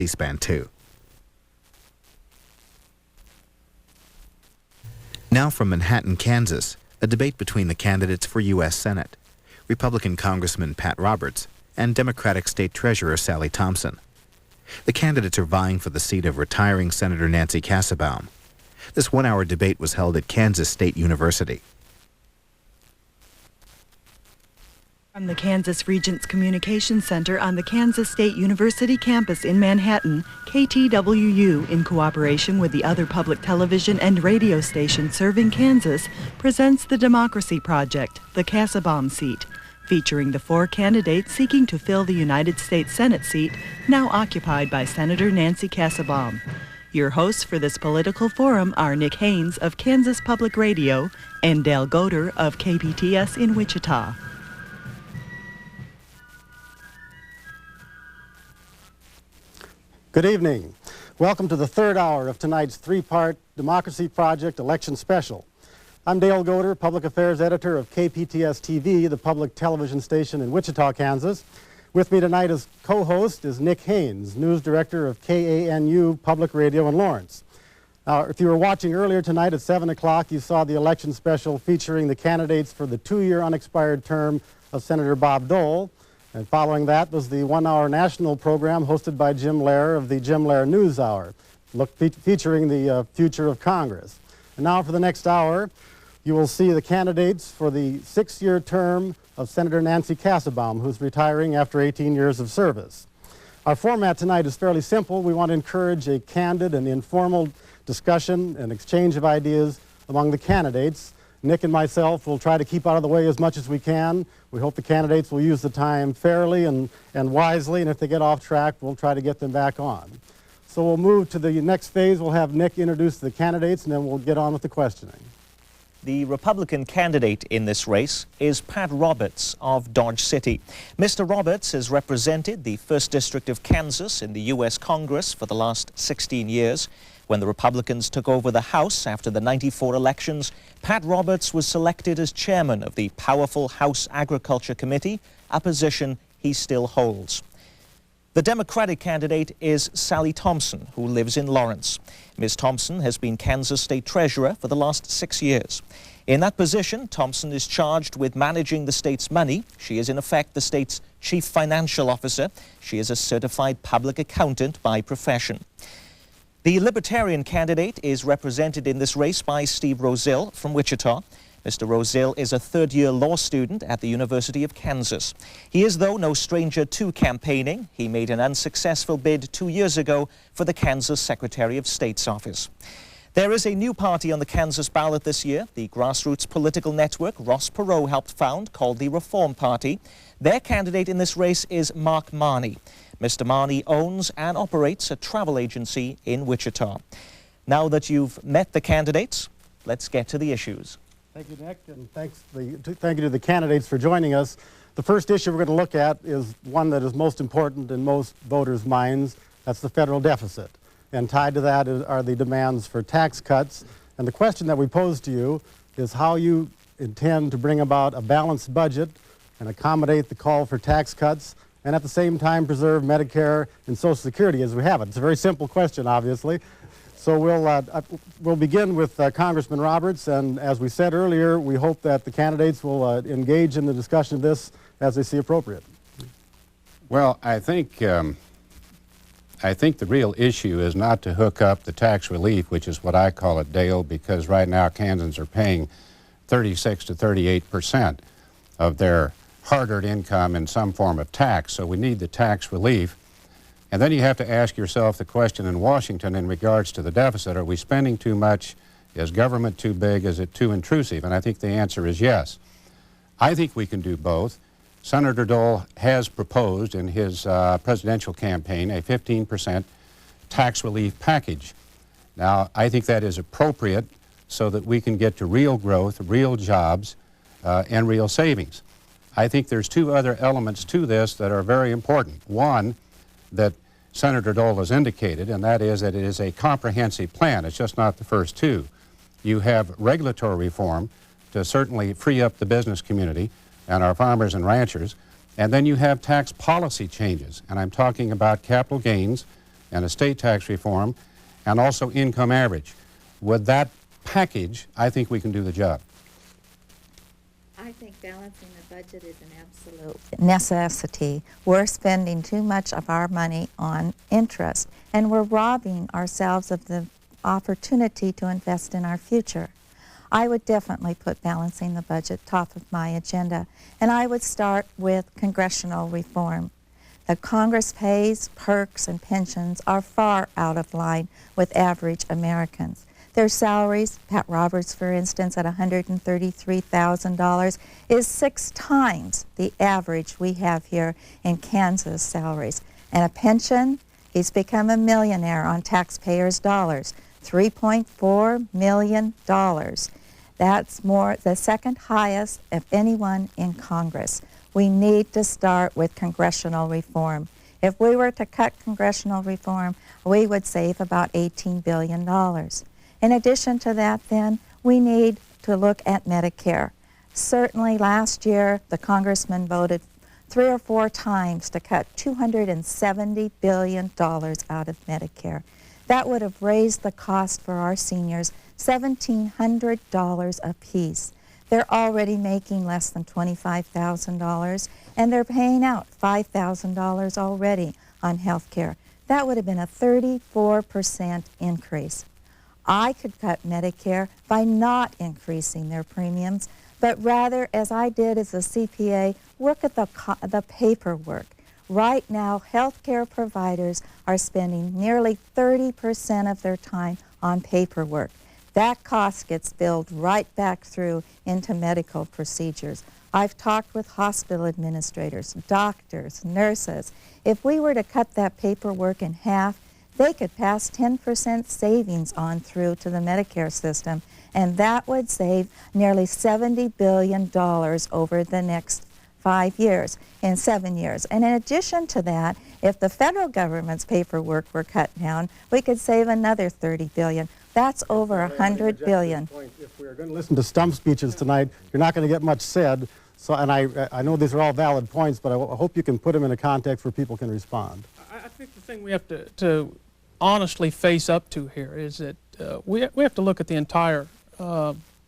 C-SPAN 2. Now from Manhattan, Kansas, a debate between the candidates for U.S. Senate, Republican Congressman Pat Roberts and Democratic State Treasurer Sally Thompson. The candidates are vying for the seat of retiring Senator Nancy Kassebaum. This one-hour debate was held at Kansas State University. From the Kansas Regents Communications Center on the Kansas State University campus in Manhattan, KTWU, in cooperation with the other public television and radio stations serving Kansas, presents the Democracy Project, the Kassebaum seat, featuring the 4 candidates seeking to fill the United States Senate seat now occupied by Senator Nancy Kassebaum. Your hosts for this political forum are Nick Haynes of Kansas Public Radio and Dale Goder of KPTS in Wichita. Good evening. Welcome to the third hour of tonight's 3-part Democracy Project election special. I'm Dale Goder, Public Affairs Editor of KPTS TV, the public television station in Wichita, Kansas. With me tonight as co-host is Nick Haynes, News Director of KANU Public Radio in Lawrence. Now, if you were watching earlier tonight at 7 o'clock, you saw the election special featuring the candidates for the 2-year unexpired term of Senator Bob Dole. And following that was the 1-hour national program hosted by Jim Lehrer of the Jim Lehrer News Hour, featuring the future of Congress. And now for the next hour, you will see the candidates for the 6-year term of Senator Nancy Kassebaum, who's retiring after 18 years of service. Our format tonight is fairly simple. We want to encourage a candid and informal discussion and exchange of ideas among the candidates. Nick and myself will try to keep out of the way as much as we can. We hope the candidates will use the time fairly and wisely, and if they get off track, we'll try to get them back on. So we'll move to the next phase. We'll have Nick introduce the candidates, and then we'll get on with the questioning. The Republican candidate in this race is Pat Roberts of Dodge City. Mr. Roberts has represented the 1st District of Kansas in the U.S. Congress for the last 16 years. When the Republicans took over the House after the '94 elections, Pat Roberts was selected as chairman of the powerful House Agriculture Committee, a position he still holds. The Democratic candidate is Sally Thompson, who lives in Lawrence. Ms. Thompson has been Kansas State Treasurer for the last 6 years. In that position, Thompson is charged with managing the state's money. She is in effect the state's chief financial officer. She is a certified public accountant by profession. The Libertarian candidate is represented in this race by Steve Rozelle from Wichita. Mr. Rozelle is a 3rd-year law student at the University of Kansas. He is, though, no stranger to campaigning. He made an unsuccessful bid 2 years ago for the Kansas Secretary of State's office. There is a new party on the Kansas ballot this year, the grassroots political network Ross Perot helped found, called the Reform Party. Their candidate in this race is Mark Marney. Mr. Marney owns and operates a travel agency in Wichita. Now that you've met the candidates, let's get to the issues. Thank you, Nick, and thank you to the candidates for joining us. The first issue we're going to look at is one that is most important in most voters' minds. That's the federal deficit. And tied to that are the demands for tax cuts. And the question that we pose to you is how you intend to bring about a balanced budget and accommodate the call for tax cuts, and at the same time preserve Medicare and Social Security as we have it. It's a very simple question, obviously. So we'll begin with Congressman Roberts, and as we said earlier, we hope that the candidates will engage in the discussion of this as they see appropriate. Well, I think the real issue is not to hook up the tax relief, which is what I call it, Dale, because right now Kansans are paying 36 to 38% of their hard-earned income in some form of tax, so we need the tax relief. And then you have to ask yourself the question in Washington in regards to the deficit, are we spending too much? Is government too big? Is it too intrusive? And I think the answer is yes. I think we can do both. Senator Dole has proposed in his presidential campaign a 15% tax relief package. Now, I think that is appropriate so that we can get to real growth, real jobs, and real savings. I think there's 2 other elements to this that are very important. One, that Senator Dole has indicated, and that is that it is a comprehensive plan. It's just not the first 2. You have regulatory reform to certainly free up the business community and our farmers and ranchers, and then you have tax policy changes, and I'm talking about capital gains and estate tax reform, and also income average. With that package, I think we can do the job. I think balancing the budget is an absolute necessity. We're spending too much of our money on interest, and we're robbing ourselves of the opportunity to invest in our future. I would definitely put balancing the budget top of my agenda, and I would start with congressional reform. The Congress pays, perks, and pensions are far out of line with average Americans. Their salaries, Pat Roberts, for instance, at $133,000, is 6 times the average we have here in Kansas salaries. And a pension, he's become a millionaire on taxpayers' dollars, $3.4 million. That's the second highest of anyone in Congress. We need to start with congressional reform. If we were to cut congressional reform, we would save about $18 billion. In addition to that, then, we need to look at Medicare. Certainly last year, the congressman voted 3 or 4 times to cut $270 billion out of Medicare. That would have raised the cost for our seniors $1,700 apiece. They're already making less than $25,000, and they're paying out $5,000 already on health care. That would have been a 34% increase. I could cut Medicare by not increasing their premiums, but rather, as I did as a CPA, work at the paperwork. Right now, health care providers are spending nearly 30% of their time on paperwork. That cost gets billed right back through into medical procedures. I've talked with hospital administrators, doctors, nurses. If we were to cut that paperwork in half, they could pass 10% savings on through to the Medicare system, and that would save nearly $70 billion over the next 5 years, in 7 years. And in addition to that, if the federal government's paperwork were cut down, we could save another $30 billion. That's over $100 billion. If we're going to listen to stump speeches tonight, you're not going to get much said. So, and I know these are all valid points, but I hope you can put them in a context where people can respond. I think the thing we have to honestly face up to here is that we have to look at the entire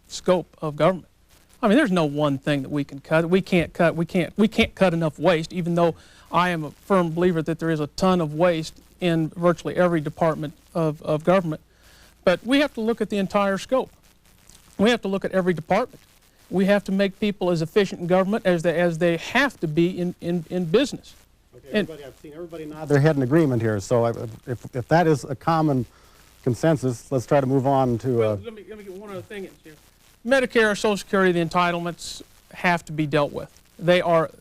scope of government. I mean, there's no one thing that we can cut. We can't cut enough waste, even though I am a firm believer that there is a ton of waste in virtually every department of government. But we have to look at the entire scope. We have to look at every department. We have to make people as efficient in government as they have to be in business. Okay, I've seen everybody nod their head in agreement here. So if that is a common consensus, let's try to move on to... Well, let me get one other thing in here. Medicare, Social Security, the entitlements have to be dealt with. They are,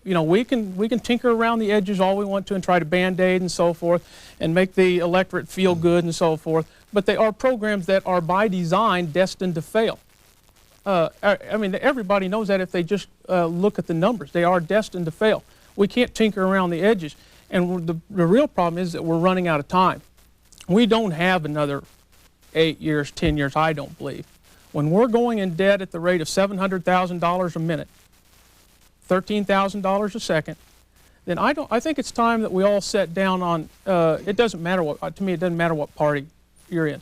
you know, we can tinker around the edges all we want to and try to Band-Aid and so forth and make the electorate feel good and so forth, but they are programs that are by design destined to fail. I mean, everybody knows that if they just look at the numbers. They are destined to fail. We can't tinker around the edges. And the real problem is that we're running out of time. We don't have another 8 years, 10 years, I don't believe. When we're going in debt at the rate of $700,000 a minute, $13,000 a second, then I think it's time that we all sit down on, it doesn't matter what, to me it doesn't matter what party you're in.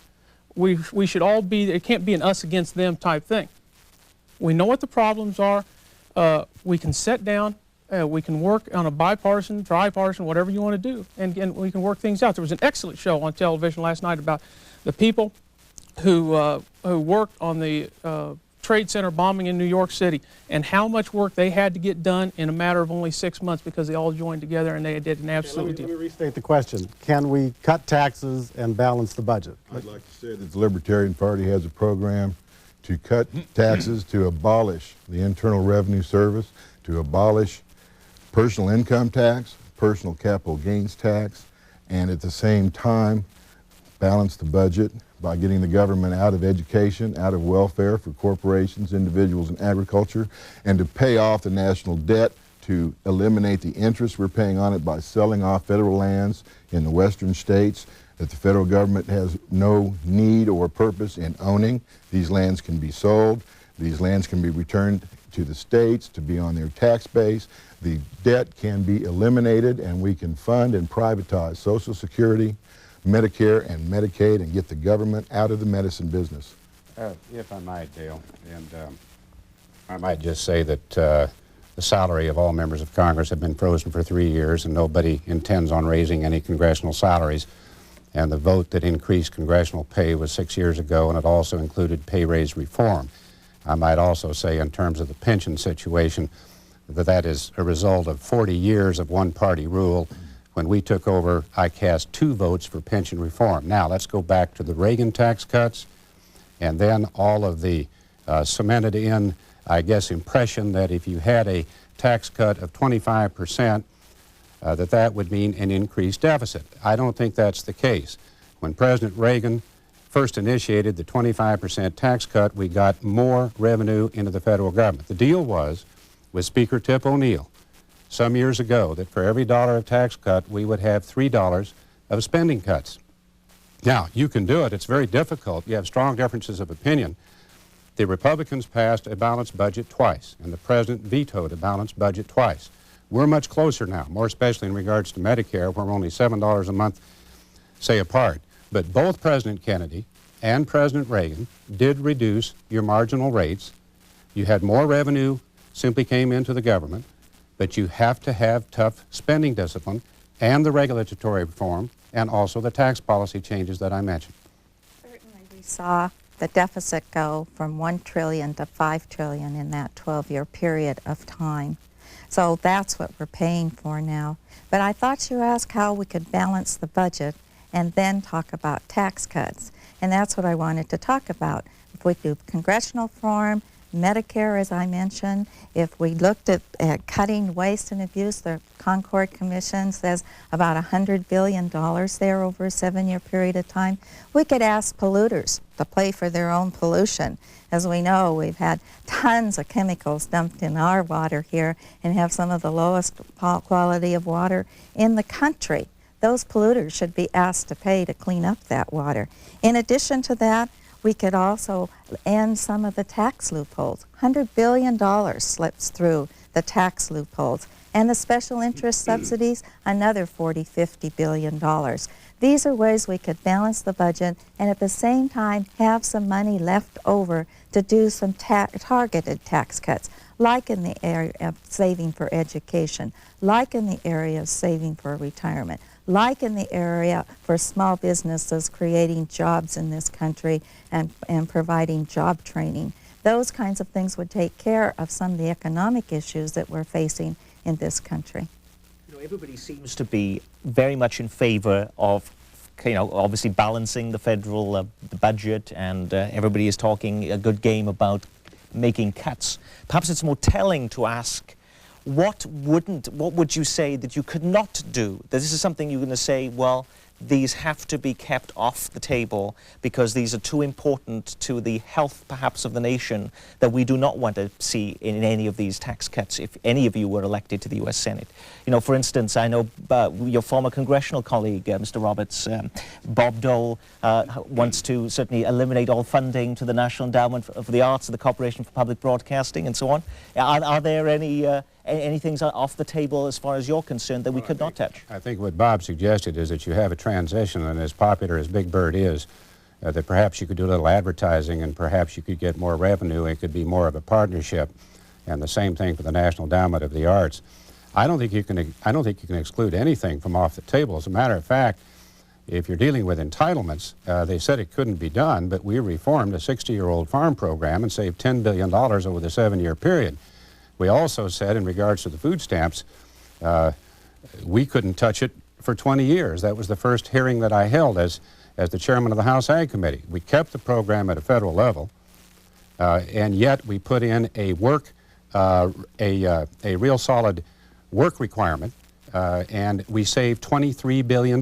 We should all be, it can't be an us against them type thing. We know what the problems are. We can sit down, we can work on a bipartisan, tripartisan, whatever you want to do, and we can work things out. There was an excellent show on television last night about the people who worked on the Trade Center bombing in New York City and how much work they had to get done in a matter of only 6 months because they all joined together and they did an absolute deal. Let me restate the question. Can we cut taxes and balance the budget? I'd like to say that the Libertarian Party has a program to cut taxes, to abolish the Internal Revenue Service, to abolish personal income tax, personal capital gains tax, and at the same time balance the budget by getting the government out of education, out of welfare for corporations, individuals, and agriculture, and to pay off the national debt, to eliminate the interest we're paying on it by selling off federal lands in the western states that the federal government has no need or purpose in owning. These lands can be sold. These lands can be returned to the states to be on their tax base. The debt can be eliminated, and we can fund and privatize Social Security, Medicare, and Medicaid, and get the government out of the medicine business. If I might, Dale, and I might just say that the salary of all members of Congress have been frozen for 3 years, and nobody intends on raising any congressional salaries. And the vote that increased congressional pay was 6 years ago, and it also included pay raise reform. I might also say, in terms of the pension situation, that that is a result of 40 years of one-party rule. When we took over, I cast 2 votes for pension reform. Now, let's go back to the Reagan tax cuts, and then all of the cemented in, I guess, impression that if you had a tax cut of 25%, that would mean an increased deficit. I don't think that's the case. When President Reagan first initiated the 25% tax cut, we got more revenue into the federal government. The deal was, with Speaker Tip O'Neill, some years ago, that for every dollar of tax cut, we would have $3 of spending cuts. Now, you can do it. It's very difficult. You have strong differences of opinion. The Republicans passed a balanced budget twice, and the President vetoed a balanced budget twice. We're much closer now, more especially in regards to Medicare, where we're only $7 a month, say, apart. But both President Kennedy and President Reagan did reduce your marginal rates. You had more revenue simply came into the government, but you have to have tough spending discipline and the regulatory reform and also the tax policy changes that I mentioned. Certainly we saw the deficit go from $1 trillion to $5 trillion in that 12-year period of time. So that's what we're paying for now. But I thought you asked how we could balance the budget and then talk about tax cuts. And that's what I wanted to talk about. If we do congressional reform, Medicare, as I mentioned, if we looked at cutting waste and abuse, the Concord Commission says about $100 billion there over a 7-year period of time. We could ask polluters to pay for their own pollution. As we know, we've had tons of chemicals dumped in our water here and have some of the lowest quality of water in the country. Those polluters should be asked to pay to clean up that water. In addition to that, we could also end some of the tax loopholes. $100 billion slips through the tax loopholes. And the special interest subsidies, another $40, $50 billion. These are ways we could balance the budget and at the same time have some money left over to do some targeted tax cuts, like in the area of saving for education, like in the area of saving for retirement, like in the area for small businesses creating jobs in this country and providing job training. Those kinds of things would take care of some of the economic issues that we're facing in this country. You know, everybody seems to be very much in favor of, you know, obviously balancing the federal the budget, and everybody is talking a good game about making cuts. Perhaps it's more telling to ask, what would you say that you could not do? That this is something you're going to say, well, these have to be kept off the table because these are too important to the health, perhaps, of the nation, that we do not want to see in any of these tax cuts if any of you were elected to the U.S. Senate. You know, for instance, I know your former congressional colleague, Mr. Roberts, Bob Dole, wants to certainly eliminate all funding to the National Endowment for the Arts and the Corporation for Public Broadcasting and so on. Are there any things off the table as far as you're concerned that we could not touch? I think what Bob suggested is that you have a transition, and as popular as Big Bird is, that perhaps you could do a little advertising and perhaps you could get more revenue. It could be more of a partnership, and the same thing for the National Endowment of the Arts. I don't think you can exclude anything from off the table. As a matter of fact, if you're dealing with entitlements, they said it couldn't be done, but we reformed a 60-year-old farm program and saved $10 billion over the 7-year period. We also said, in regards to the food stamps, we couldn't touch it for 20 years. That was the first hearing that I held as the chairman of the House Ag Committee. We kept the program at a federal level, and yet we put in a real solid work requirement, and we saved $23 billion.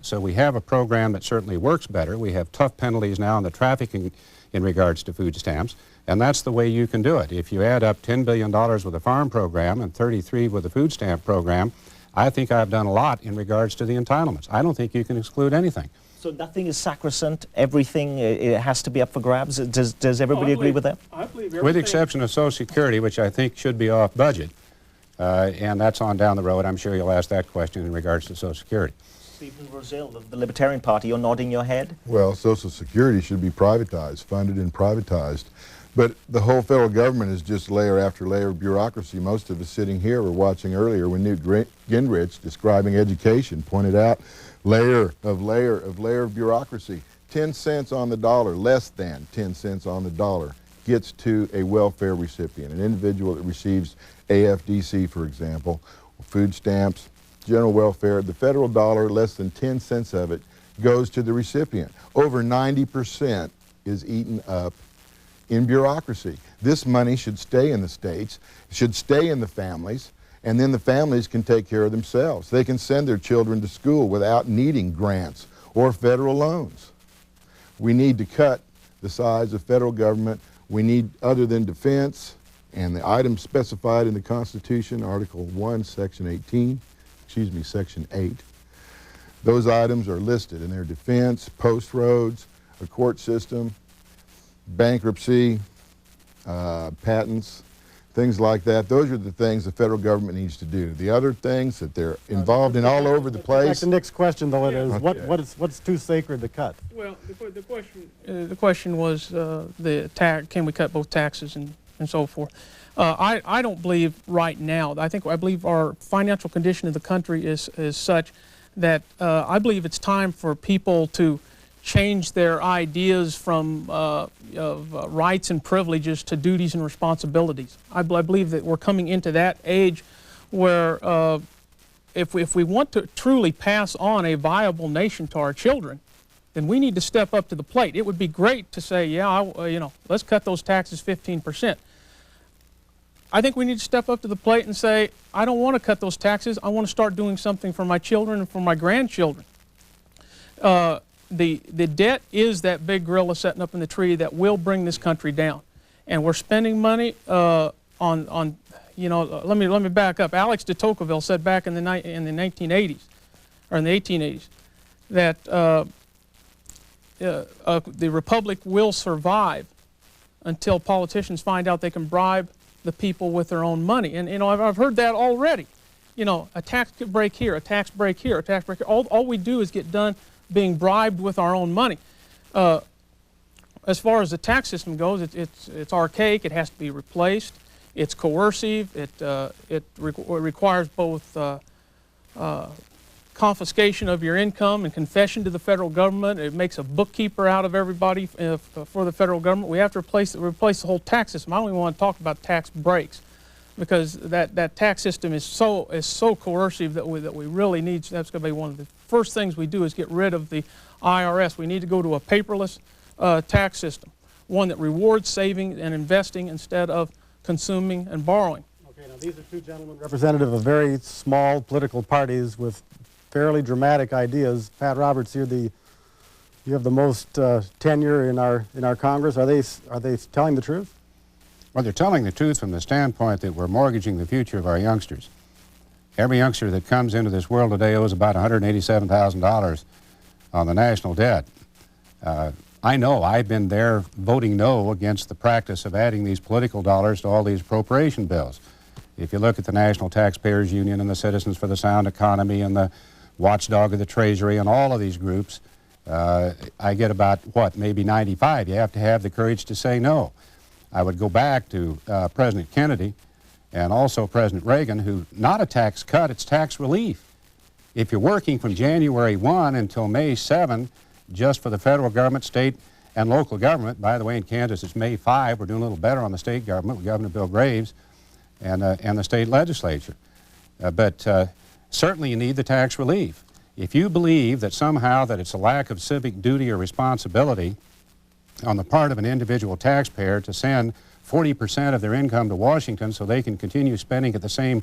So we have a program that certainly works better. We have tough penalties now on the trafficking in regards to food stamps. And that's the way you can do it. If you add up $10 billion with the farm program and 33 with the food stamp program, I think I've done a lot in regards to the entitlements. I don't think you can exclude anything. So nothing is sacrosanct, everything it has to be up for grabs? Does everybody agree with that? I believe With the exception of Social Security, which I think should be off budget, and that's on down the road. I'm sure you'll ask that question in regards to Social Security. Stephen Brazil of the Libertarian Party, you're nodding your head? Well, Social Security should be privatized, funded and privatized. But the whole federal government is just layer after layer of bureaucracy. Most of us sitting here were watching earlier when Newt Gingrich, describing education, pointed out layer of layer of layer of bureaucracy. 10 cents on the dollar, less than 10 cents on the dollar, gets to a welfare recipient, an individual that receives AFDC, for example, food stamps, general welfare. The federal dollar, less than 10 cents of it, goes to the recipient. Over 90% is eaten up in bureaucracy. This money should stay in the states, should stay in the families, and then the families can take care of themselves. They can send their children to school without needing grants or federal loans. We need to cut the size of federal government. We need, other than defense and the items specified in the Constitution, Article 1, Section 18, Section 8, those items are listed in their defense, post roads, a court system, bankruptcy, patents, things like that. Those are the things the federal government needs to do. The other things that they're involved in all over the place. Back to Nick's question, though, it is Okay. what's too sacred to cut? Well, the question was can we cut both taxes and so forth. I don't believe right now. I believe our financial condition of the country is such that I believe it's time for people to change their ideas from rights and privileges to duties and responsibilities. I believe that we're coming into that age where if we want to truly pass on a viable nation to our children, then we need to step up to the plate. It would be great to say, yeah, let's cut those taxes 15%. I think we need to step up to the plate and say, I don't want to cut those taxes. I want to start doing something for my children and for my grandchildren. The debt is that big gorilla sitting up in the tree that will bring this country down. And we're spending money let me back up. Alex de Tocqueville said back in the 1980s, or in the 1880s, that the republic will survive until politicians find out they can bribe the people with their own money. And I've heard that already. A tax break here, a tax break here, a tax break here. All we do is get done being bribed with our own money. As far as the tax system goes, it's archaic. It has to be replaced. It's coercive. It requires both confiscation of your income and confession to the federal government. It makes a bookkeeper out of everybody for the federal government. We have to replace the whole tax system. I don't even want to talk about tax breaks, because that tax system is so coercive that we really need. That's going to be one of the first things we do, is get rid of the IRS. We need to go to a paperless tax system, one that rewards saving and investing instead of consuming and borrowing. Okay, now these are two gentlemen representative of very small political parties with fairly dramatic ideas. Pat Roberts, you have the most tenure in our Congress. Are they telling the truth? Well, they're telling the truth from the standpoint that we're mortgaging the future of our youngsters. Every youngster that comes into this world today owes about $187,000 on the national debt. I know I've been there voting no against the practice of adding these political dollars to all these appropriation bills. If you look at the National Taxpayers Union and the Citizens for the Sound Economy and the Watchdog of the Treasury and all of these groups, I get about, maybe 95. You have to have the courage to say no. I would go back to President Kennedy and also President Reagan, who, not a tax cut, it's tax relief. If you're working from January 1 until May 7, just for the federal government, state, and local government, by the way, in Kansas it's May 5, we're doing a little better on the state government with Governor Bill Graves and the state legislature. But certainly you need the tax relief. If you believe that somehow that it's a lack of civic duty or responsibility on the part of an individual taxpayer to send 40% of their income to Washington so they can continue spending at the same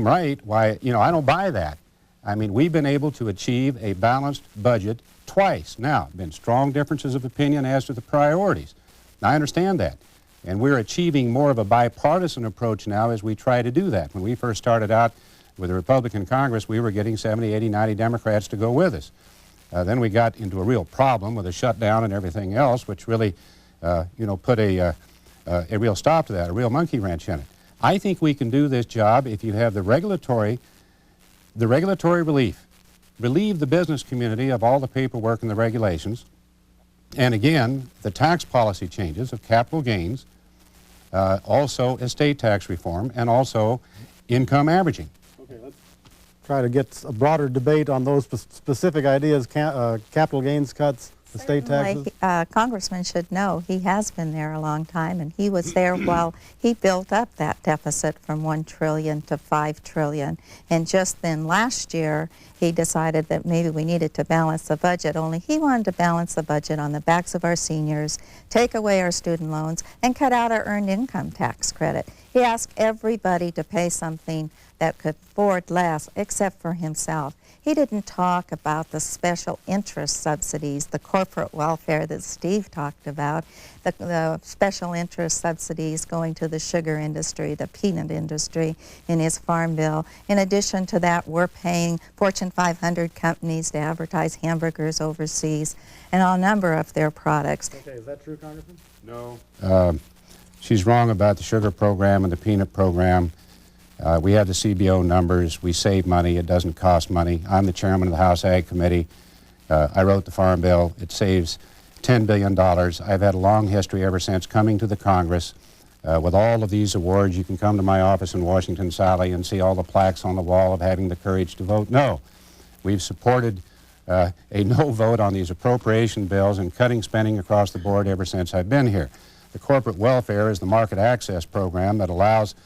rate, why, I don't buy that. I mean, we've been able to achieve a balanced budget twice. Now, been strong differences of opinion as to the priorities. Now, I understand that. And we're achieving more of a bipartisan approach now as we try to do that. When we first started out With the Republican Congress, we were getting 70, 80, 90 Democrats to go with us. Then we got into a real problem with a shutdown and everything else, which really, put a real stop to that, a real monkey wrench in it. I think we can do this job if you have the regulatory relief. Relieve the business community of all the paperwork and the regulations. And again, the tax policy changes of capital gains, also estate tax reform, and also income averaging. Okay, let's try to get a broader debate on those specific ideas, capital gains cuts, estate taxes. Congressman should know he has been there a long time, and he was there while he built up that deficit from $1 trillion to $5 trillion. And just then last year, he decided that maybe we needed to balance the budget, only he wanted to balance the budget on the backs of our seniors, take away our student loans, and cut out our earned income tax credit. He asked everybody to pay something that could afford less, except for himself. He didn't talk about the special interest subsidies, the corporate welfare that Steve talked about, the special interest subsidies going to the sugar industry, the peanut industry in his farm bill. In addition to that, we're paying Fortune 500 companies to advertise hamburgers overseas and a number of their products. Okay, is that true, Congressman? No. She's wrong about the sugar program and the peanut program. We have the CBO numbers. We save money. It doesn't cost money. I'm the chairman of the House Ag Committee. I wrote the Farm Bill. It saves $10 billion. I've had a long history ever since coming to the Congress with all of these awards. You can come to my office in Washington, Sally, and see all the plaques on the wall of having the courage to vote no. We've supported a no vote on these appropriation bills and cutting spending across the board ever since I've been here. The corporate welfare is the market access program that allows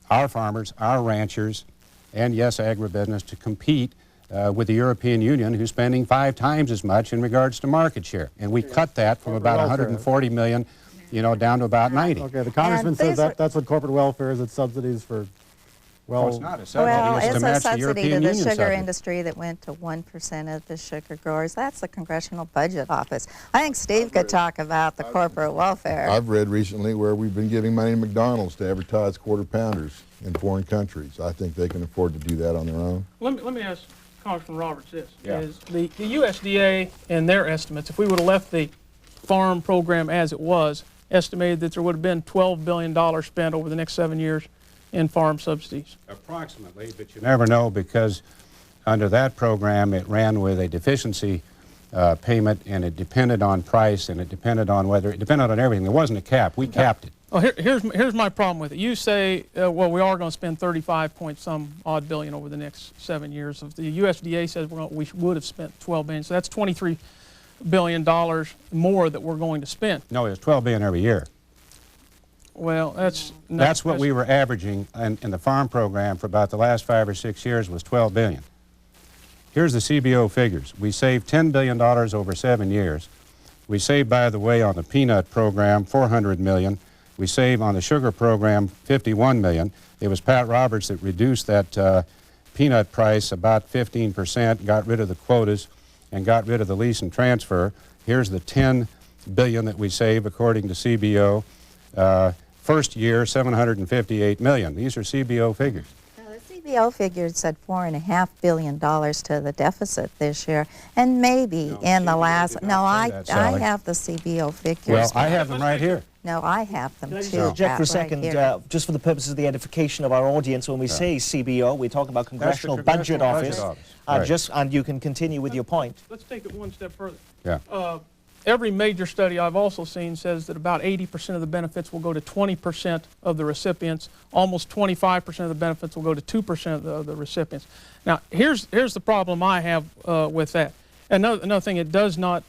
our farmers, our ranchers, and yes, agribusiness to compete with the European Union, who's spending 5 times as much in regards to market share. And we cut that from about 140 million, down to about 90. Okay, the congressman says that's what corporate welfare is. It's subsidies for, well, it's not a subsidy. It's to a match subsidy the European to the Union sugar subsidy. industry that went to 1% of the sugar growers. That's the Congressional Budget Office. I think Steve could talk about the corporate welfare. I've read recently where we've been giving money to McDonald's to advertise quarter pounders in foreign countries. I think they can afford to do that on their own. Let me ask Congressman Roberts this. Yeah. Is the USDA and their estimates, if we would have left the farm program as it was, estimated that there would have been $12 billion spent over the next 7 years in farm subsidies. Approximately, but you never know because under that program it ran with a deficiency payment, and it depended on price, and it depended on whether, it depended on everything. There wasn't a cap. We capped it. Oh, here's my problem with it. You say, well, we are going to spend 35 point some odd billion over the next 7 years. If the USDA says we would have spent 12 billion, so that's $23 billion more that we're going to spend. No, it's 12 billion every year. Well, That's what we were averaging in the farm program for about the last 5 or 6 years was 12 billion. Here's the CBO figures. We saved $10 billion over 7 years. We saved, by the way, on the peanut program, $400 million. We saved on the sugar program, $51 million. It was Pat Roberts that reduced that peanut price about 15%, got rid of the quotas, and got rid of the lease and transfer. Here's the $10 billion that we saved according to CBO. First year, $758 million. These are CBO figures. The CBO figures said $4.5 billion to the deficit this year, and maybe in the last. No, I have the CBO figures. Well, I have them right here. No, I have them Can I just too. interject for a second, just for the purposes of the edification of our audience? When we say CBO, we talk about Congressional Budget Office. Right. And you can continue with your point. Let's take it one step further. Yeah. Every major study I've also seen says that about 80% of the benefits will go to 20% of the recipients. Almost 25% of the benefits will go to 2% of the recipients. Now, here's the problem I have with that. Another thing, it does not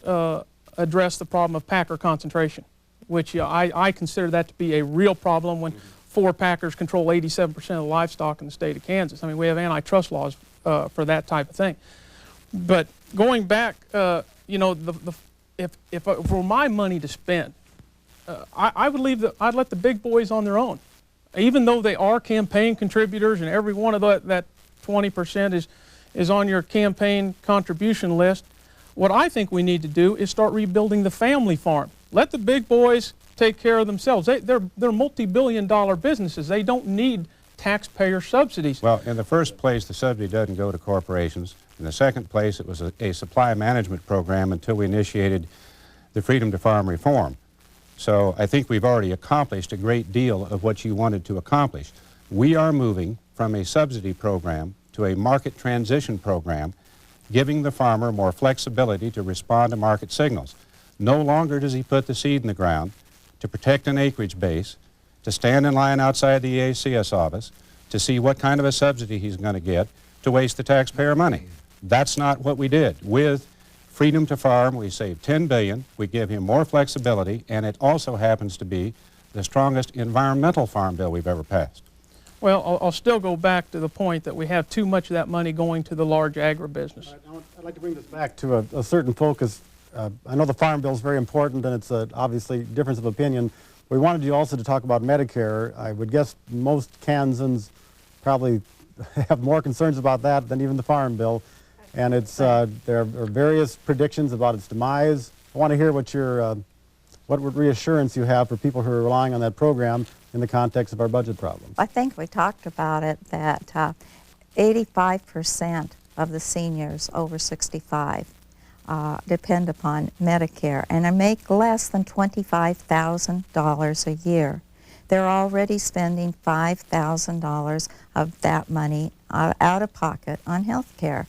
address the problem of packer concentration, which I consider that to be a real problem when 4 packers control 87% of the livestock in the state of Kansas. I mean, we have antitrust laws for that type of thing. But going back, if it were my money to spend, I would I'd let the big boys on their own. Even though they are campaign contributors and every one of that 20% is on your campaign contribution list, what I think we need to do is start rebuilding the family farm. Let the big boys take care of themselves. They're multi-billion-dollar businesses. They don't need taxpayer subsidies. Well, in the first place, the subsidy doesn't go to corporations. In the second place, it was a supply management program until we initiated the Freedom to Farm reform. So I think we've already accomplished a great deal of what you wanted to accomplish. We are moving from a subsidy program to a market transition program, giving the farmer more flexibility to respond to market signals. No longer does he put the seed in the ground to protect an acreage base, to stand in line outside the EACS office, to see what kind of a subsidy he's going to get, to waste the taxpayer money. That's not what we did. With Freedom to Farm, we saved $10 billion, we give him more flexibility, and it also happens to be the strongest environmental farm bill we've ever passed. Well, I'll still go back to the point that we have too much of that money going to the large agribusiness. I'd like to bring this back to a certain focus. I know the Farm Bill is very important, and it's obviously difference of opinion. We wanted you also to talk about Medicare. I would guess most Kansans probably have more concerns about that than even the Farm Bill. And it's there are various predictions about its demise. I want to hear what your what reassurance you have for people who are relying on that program in the context of our budget problems. I think we talked about it, that 85% of the seniors over 65 depend upon Medicare and make less than $25,000 a year. They're already spending $5,000 of that money out of pocket on health care.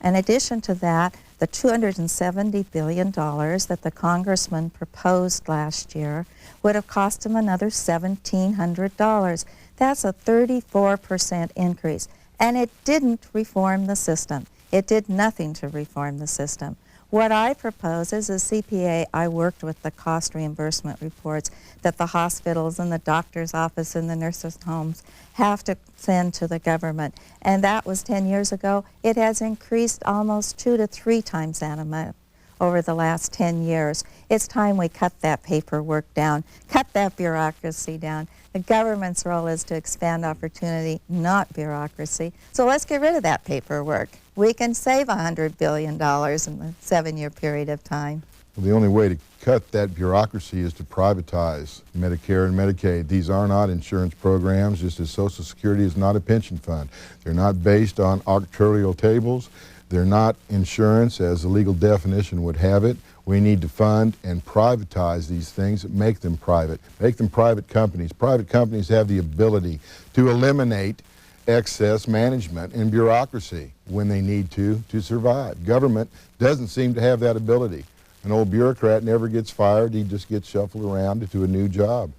In addition to that, the $270 billion that the congressman proposed last year would have cost him another $1,700. That's a 34% increase. And it didn't reform the system. It did nothing to reform the system. What I propose is a CPA, I worked with the cost reimbursement reports that the hospitals and the doctor's office and the nurses' homes have to send to the government. And that was 10 years ago. It has increased almost 2 to 3 times that amount over the last 10 years. It's time we cut that paperwork down, cut that bureaucracy down. The government's role is to expand opportunity, not bureaucracy. So let's get rid of that paperwork. We can save $100 billion in a 7-year period of time. Well, the only way to cut that bureaucracy is to privatize Medicare and Medicaid. These are not insurance programs, just as Social Security is not a pension fund. They're not based on actuarial tables. They're not insurance as the legal definition would have it. We need to fund and privatize these things, make them private, make them private companies. Private companies have the ability to eliminate excess management and bureaucracy when they need to survive. Government doesn't seem to have that ability. An old bureaucrat never gets fired, he just gets shuffled around to a new job.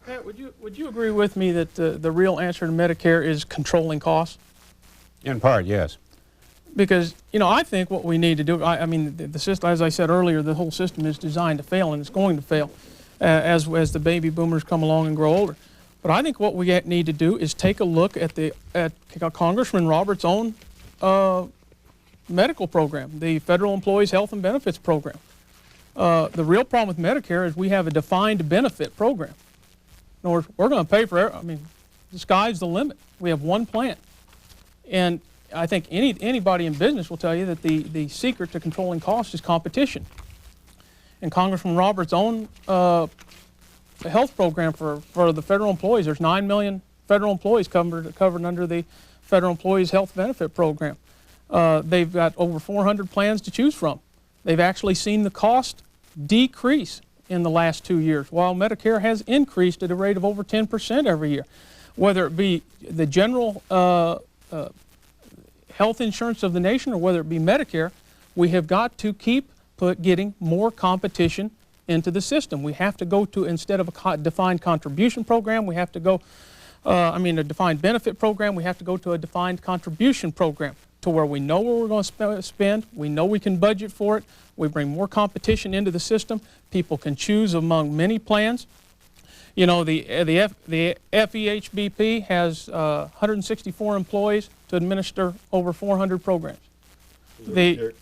Pat, would you agree with me that the real answer to Medicare is controlling costs? In part, yes. Because, you know, I think what we need to do, I mean, the system, as I said earlier, the whole system is designed to fail, and it's going to fail as the baby boomers come along and grow older. But I think what we need to do is take a look at Congressman Roberts' own medical program, the Federal Employees Health and Benefits Program. The real problem with Medicare is we have a defined benefit program. In other words, we're going to pay for, I mean, the sky's the limit. We have one plan. And I think anybody in business will tell you that the secret to controlling costs is competition. And Congressman Roberts' own health program for the federal employees, there's 9 million federal employees covered under the Federal Employees Health Benefit Program. They've got over 400 plans to choose from. They've actually seen the cost decrease in the last 2 years, while Medicare has increased at a rate of over 10% every year. Whether it be the general health insurance of the nation or whether it be Medicare, we have got to keep getting more competition into the system. We have to go to, instead of a defined contribution program, we have to go, a defined benefit program, we have to go to a defined contribution program to where we know where we're going to spend, we know we can budget for it, we bring more competition into the system, people can choose among many plans. You know, the FEHBP has 164 employees to administer over 400 programs. The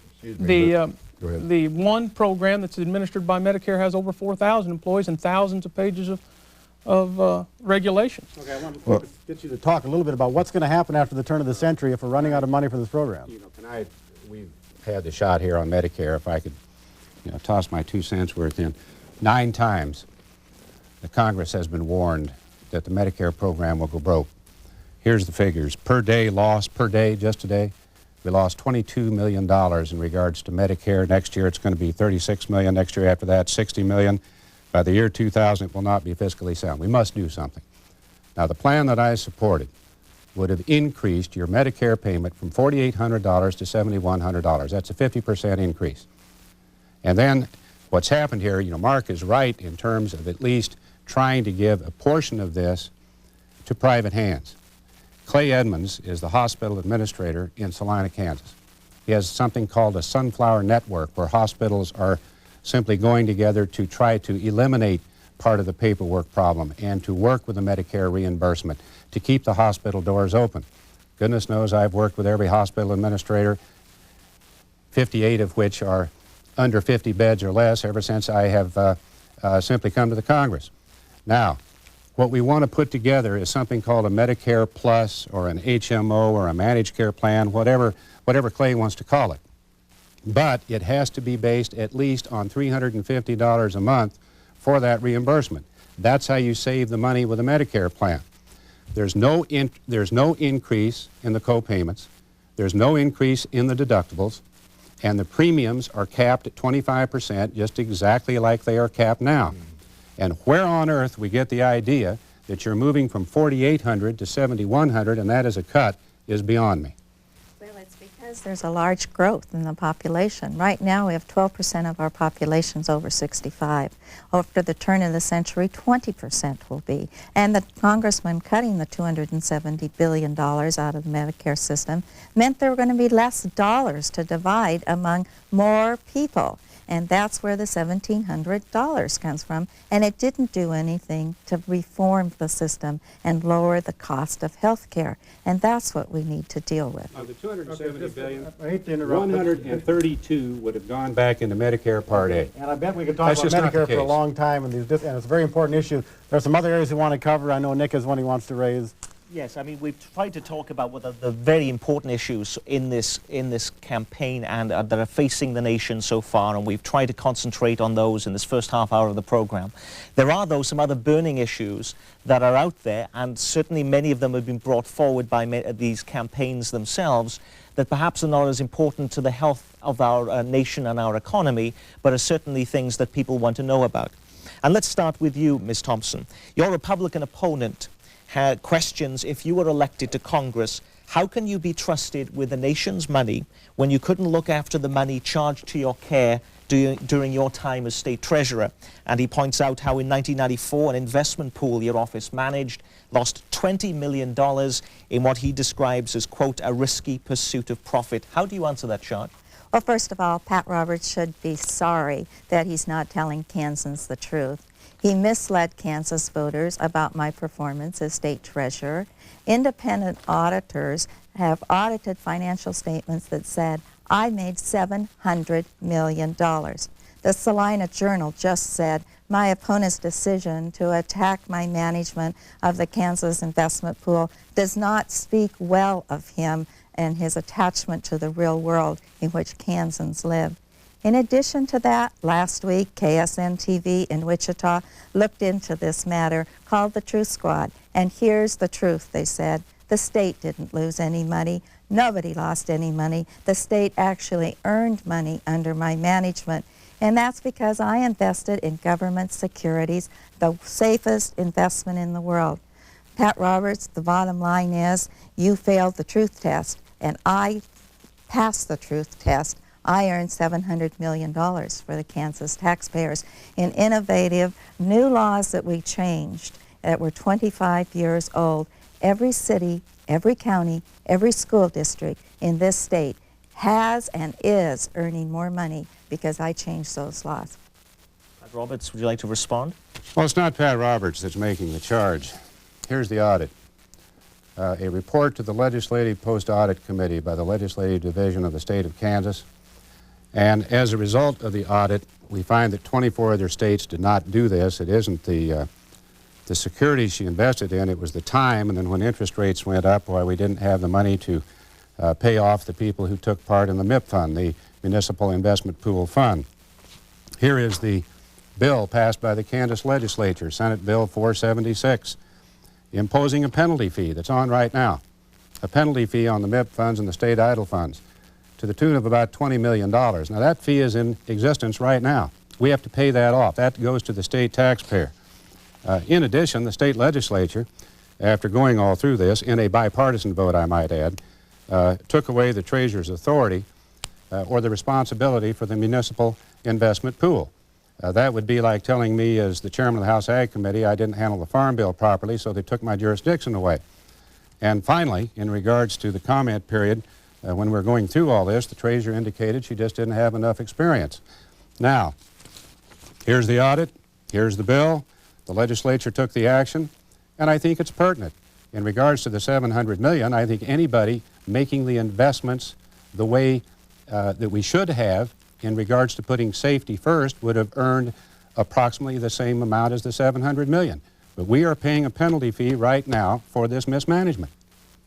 one program that's administered by Medicare has over 4,000 employees and thousands of pages of regulations. Okay, I want to get you to talk a little bit about what's going to happen after the turn of the century if we're running out of money for this program. You know, we've had the shot here on Medicare, if I could, toss my 2 cents worth in. 9 times the Congress has been warned that the Medicare program will go broke. Here's the figures. Per day lost, per day, just today, we lost $22 million in regards to Medicare. Next year it's going to be $36 million. Next year after that, $60 million. By the year 2000, it will not be fiscally sound. We must do something. Now, the plan that I supported would have increased your Medicare payment from $4,800 to $7,100. That's a 50% increase. And then what's happened here, you know, Mark is right in terms of at least trying to give a portion of this to private hands. Clay Edmonds is the hospital administrator in Salina, Kansas. He has something called a Sunflower Network, where hospitals are simply going together to try to eliminate part of the paperwork problem and to work with the Medicare reimbursement to keep the hospital doors open. Goodness knows I've worked with every hospital administrator, 58 of which are under 50 beds or less ever since I have simply come to the Congress. Now, what we want to put together is something called a Medicare Plus or an HMO or a managed care plan, whatever Clay wants to call it. But it has to be based at least on $350 a month for that reimbursement. That's how you save the money with a Medicare plan. There's no increase in the co-payments. There's no increase in the deductibles. And the premiums are capped at 25%, just exactly like they are capped now. And where on earth we get the idea that you're moving from $4,800 to $7,100 and that is a cut is beyond me. Well, it's because there's a large growth in the population. Right now we have 12% of our population's over 65. After the turn of the century, 20% will be. And the congressman cutting the $270 billion out of the Medicare system meant there were going to be less dollars to divide among more people. And that's where the $1,700 comes from. And it didn't do anything to reform the system and lower the cost of health care. And that's what we need to deal with. Of the $270 billion, I hate to interrupt, 132 would have gone back into Medicare Part A. And I bet we could talk That's about just not the Medicare for a case. long time, and it's a very important issue. There are some other areas we want to cover. I know Nick has one he wants to raise. Yes, I mean, we've tried to talk about what are the very important issues in this campaign and that are facing the nation so far, and we've tried to concentrate on those in this first half hour of the program. There are, though, some other burning issues that are out there, and certainly many of them have been brought forward by these campaigns themselves, that perhaps are not as important to the health of our nation and our economy, but are certainly things that people want to know about. And let's start with you, Ms. Thompson. Your Republican opponent had questions, if you were elected to Congress, how can you be trusted with the nation's money when you couldn't look after the money charged to your care during your time as state treasurer? And he points out how in 1994 an investment pool your office managed lost $20 million in what he describes as, quote, a risky pursuit of profit. How do you answer that charge? Well, first of all, Pat Roberts should be sorry that he's not telling Kansans the truth. He misled Kansas voters about my performance as state treasurer. Independent auditors have audited financial statements that said I made $700 million. The Salina Journal just said my opponent's decision to attack my management of the Kansas investment pool does not speak well of him and his attachment to the real world in which Kansans live. In addition to that, last week, KSN-TV in Wichita looked into this matter, called the Truth Squad. And here's the truth, they said. The state didn't lose any money. Nobody lost any money. The state actually earned money under my management. And that's because I invested in government securities, the safest investment in the world. Pat Roberts, the bottom line is you failed the truth test, and I passed the truth test. I earned $700 million for the Kansas taxpayers in innovative new laws that we changed that were 25 years old. Every city, every county, every school district in this state has and is earning more money because I changed those laws. Pat Roberts, would you like to respond? Well, it's not Pat Roberts that's making the charge. Here's the audit. A report to the Legislative Post-Audit Committee by the Legislative Division of the state of Kansas. And as a result of the audit, we find that 24 other states did not do this. It isn't the securities she invested in, it was the time, and then when interest rates went up, why we didn't have the money to pay off the people who took part in the MIP fund, the Municipal Investment Pool Fund. Here is the bill passed by the Kansas legislature, Senate Bill 476, imposing a penalty fee that's on right now. a penalty fee on the MIP funds and the state idle funds to the tune of about $20 million. Now, that fee is in existence right now. We have to pay that off. That goes to the state taxpayer. In addition, the state legislature, after going all through this, in a bipartisan vote, I might add, took away the treasurer's authority or the responsibility for the municipal investment pool. That would be like telling me, as the chairman of the House Ag Committee, I didn't handle the Farm Bill properly, so they took my jurisdiction away. And finally, in regards to the comment period, when we were going through all this, the treasurer indicated she just didn't have enough experience. Now, here's the audit, here's the bill, the legislature took the action, and I think it's pertinent. In regards to the $700 million, I think anybody making the investments the way that we should have in regards to putting safety first would have earned approximately the same amount as the $700 million. But we are paying a penalty fee right now for this mismanagement.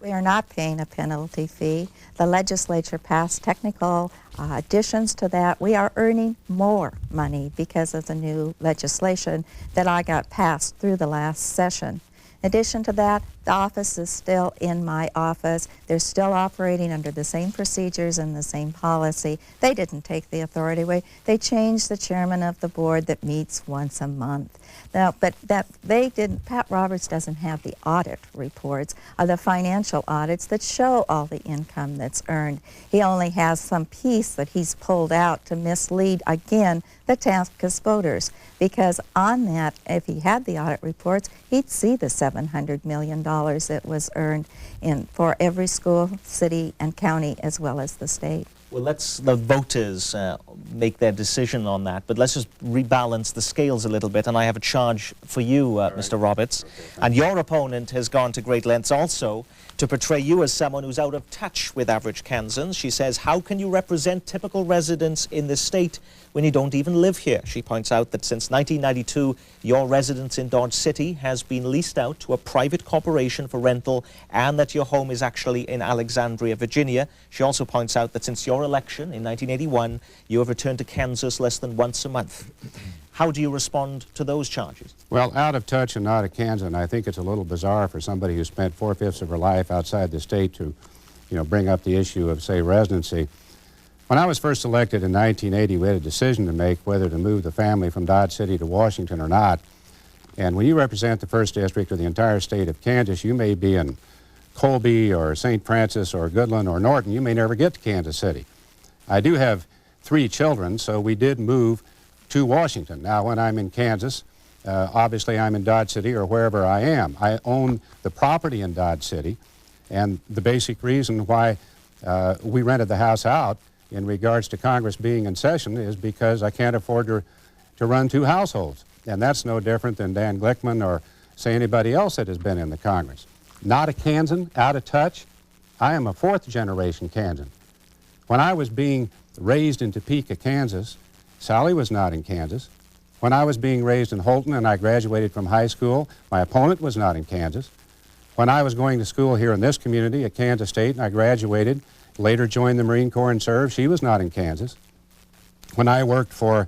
We are not paying a penalty fee. The legislature passed technical additions to that. We are earning more money because of the new legislation that I got passed through the last session. In addition to that, the office is still in my office. They're still operating under the same procedures and the same policy. They didn't take the authority away. They changed the chairman of the board that meets once a month. Now, but that they didn't, Pat Roberts doesn't have the audit reports, the financial audits that show all the income that's earned. He only has some piece that he's pulled out to mislead, again, the tax voters. Because on that, if he had the audit reports, he'd see the $700 million that was earned for every school, city, and county, as well as the state. Well, let's the voters make their decision on that, but let's just rebalance the scales a little bit, and I have a charge for you, Mr. Roberts. Okay, and your opponent has gone to great lengths also to portray you as someone who's out of touch with average Kansans. She says, how can you represent typical residents in this state when you don't even live here? She points out that since 1992, your residence in Dodge City has been leased out to a private corporation for rental, and that your home is actually in Alexandria, Virginia. She also points out that since your election in 1981, you have returned to Kansas less than once a month. How do you respond to those charges? Well, out of touch and not a Kansan, I think it's a little bizarre for somebody who spent 4/5 of her life outside the state to, bring up the issue of, say, residency. When I was first elected in 1980, we had a decision to make whether to move the family from Dodge City to Washington or not. And when you represent the 1st District or the entire state of Kansas, you may be in Colby or St. Francis or Goodland or Norton. You may never get to Kansas City. I do have 3 children, so we did move to Washington. Now, when I'm in Kansas, obviously I'm in Dodge City or wherever I am. I own the property in Dodge City, and the basic reason why we rented the house out in regards to Congress being in session is because I can't afford to run 2 households. And that's no different than Dan Glickman or, say, anybody else that has been in the Congress. Not a Kansan, out of touch. I am a 4th-generation Kansan. When I was being raised in Topeka, Kansas, Sally was not in Kansas. When I was being raised in Holton and I graduated from high school, my opponent was not in Kansas. When I was going to school here in this community at Kansas State and I graduated, later joined the Marine Corps and served, she was not in Kansas. When I worked for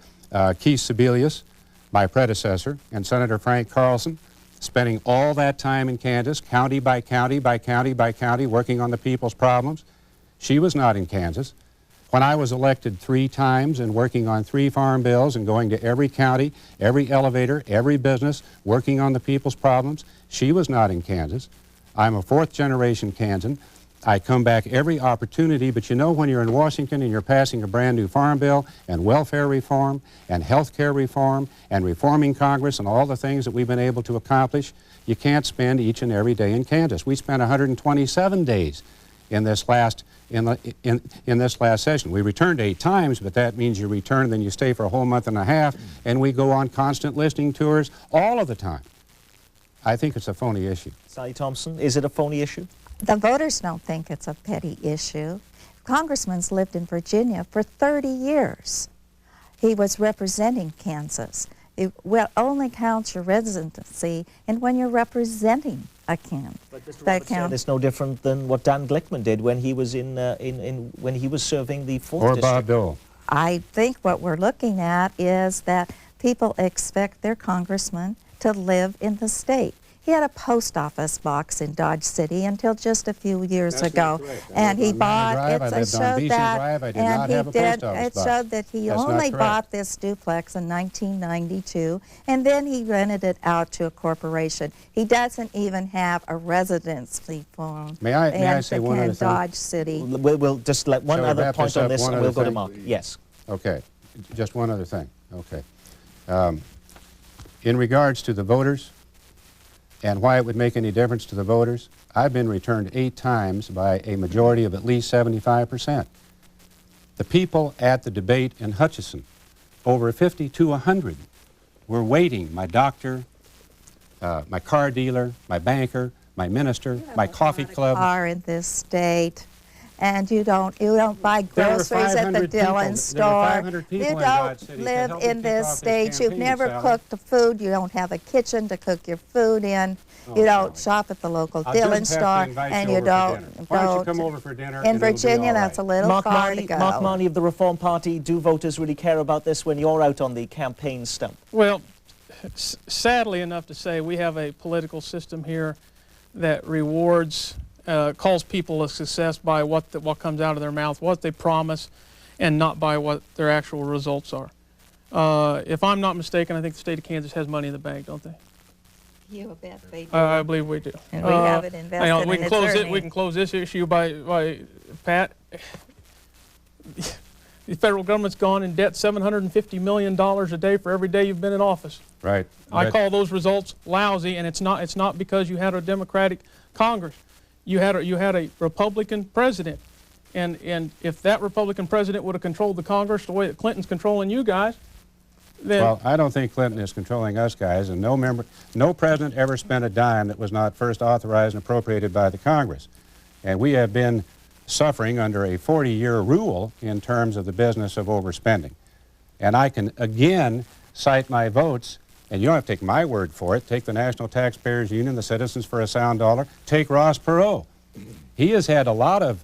Keith Sebelius, my predecessor, and Senator Frank Carlson, spending all that time in Kansas, county by county by county by county, working on the people's problems, she was not in Kansas. When I was elected 3 times and working on 3 farm bills and going to every county, every elevator, every business, working on the people's problems, she was not in Kansas. I'm a 4th-generation Kansan. I come back every opportunity, but when you're in Washington and you're passing a brand new farm bill and welfare reform and health care reform and reforming Congress and all the things that we've been able to accomplish, you can't spend each and every day in Kansas. We spent 127 days in this last session. We returned 8 times, but that means you return, then you stay for a whole month and a half, and we go on constant listening tours all of the time. I think it's a phony issue. Sally Thompson, is it a phony issue? The voters don't think it's a petty issue. Congressman's lived in Virginia for 30 years. He was representing Kansas. It only counts your residency and when you're representing a county. But Mr. Roberts, it's no different than what Dan Glickman did when he was when he was serving the 4th Or District. Bob Dole. I think what we're looking at is that people expect their congressman to live in the state. He had a post office box in Dodge City until just a few years That's ago. not correct. And he I lived on Manor bought, Drive, I it lived on showed Beeson that, Drive, I did and not he have a did, post office it box. showed that he That's not only correct. bought this duplex in 1992, and then he rented it out to a corporation. He doesn't even have a residency form May I say one other in thing? Dodge City. We'll just let one Shall we other wrap point this on up? this, One and we'll other go to thing? Mark. Yes. Okay, just one other thing. Okay. In regards to the voters and why it would make any difference to the voters, I've been returned 8 times by a majority of at least 75%. The people at the debate in Hutchinson, over 50 to 100, were waiting. My doctor, my car dealer, my banker, my minister, my coffee club. Are in this state, and you don't buy There were groceries at the 500 people. Dillon There were store. 500 people You in Dodge don't City to live help me in kick this off this state. You've campaign, never Sally. cooked the food. You don't have a kitchen to cook your food in. Oh, You don't Sally. shop at the local I'll Dillon just have to store, invite and you you over for don't dinner. Why don't you come go over for dinner in and it'll be Virginia. all That's a right. little Mark far Marty, to go. Mark Marty of the Reform Party, do voters really care about this when you're out on the campaign stump? Well, sadly enough to say, we have a political system here that rewards, calls people a success by what comes out of their mouth, what they promise, and not by what their actual results are. If I'm not mistaken, I think the state of Kansas has money in the bank, don't they? You bet they do. I believe we do. And we have it invested hang on, we in can its close it. earnings. We can close this issue by Pat. The federal government's gone in debt $750 million a day for every day you've been in office. Right. I But- call those results lousy, and it's not because you had a Democratic Congress. You had a Republican president, and if that Republican president would have controlled the Congress the way that Clinton's controlling you guys, then Well, I don't think Clinton is controlling us guys, and no president ever spent a dime that was not first authorized and appropriated by the Congress. And we have been suffering under a 40-year rule in terms of the business of overspending. And I can again cite my votes, and you don't have to take my word for it. Take the National Taxpayers Union, the Citizens for a Sound Dollar. Take Ross Perot. He has had a lot of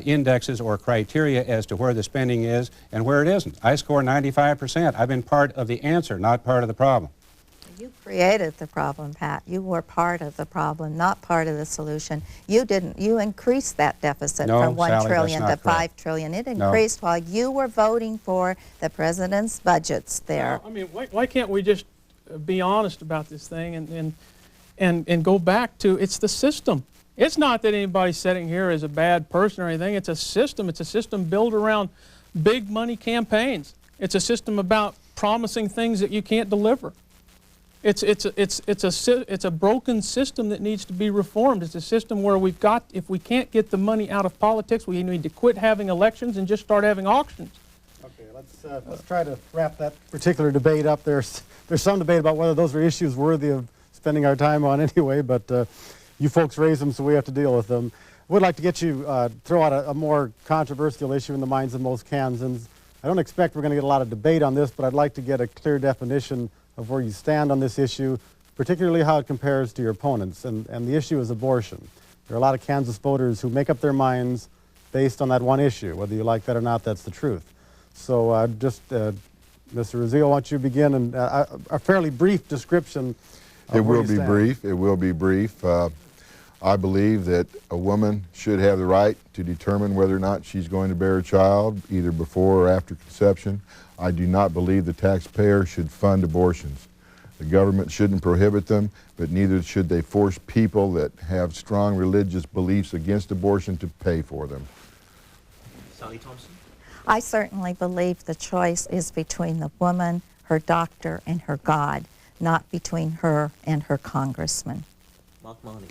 indexes or criteria as to where the spending is and where it isn't. I score 95%. I've been part of the answer, not part of the problem. You created the problem, Pat. You were part of the problem, not part of the solution. You didn't. You increased that deficit No, from $1 Sally, trillion that's to not $5 correct. trillion. It No. increased while you were voting for the president's budgets there. I mean, why can't we just be honest about this thing and go back to it's the system. It's not that anybody sitting here is a bad person or anything. It's a system. It's a system built around big money campaigns. It's a system about promising things that you can't deliver. It's a broken system that needs to be reformed. It's a system where if we can't get the money out of politics, we need to quit having elections and just start having auctions. Okay, let's try to wrap that particular debate up. There's some debate about whether those are issues worthy of spending our time on anyway, but you folks raise them, so we have to deal with them. I would like to get you throw out a more controversial issue in the minds of most Kansans. I don't expect we're going to get a lot of debate on this, but I'd like to get a clear definition of where you stand on this issue, particularly how it compares to your opponents. And the issue is abortion. There are a lot of Kansas voters who make up their minds based on that one issue. Whether you like that or not, that's the truth. So Mr. Razzio, why don't you begin and a fairly brief description of It where will you be stand. brief. It will be brief. I believe that a woman should have the right to determine whether or not she's going to bear a child, either before or after conception. I do not believe the taxpayer should fund abortions. The government shouldn't prohibit them, but neither should they force people that have strong religious beliefs against abortion to pay for them. Sally Thompson? I certainly believe the choice is between the woman, her doctor, and her God, not between her and her congressman. Mark Marty?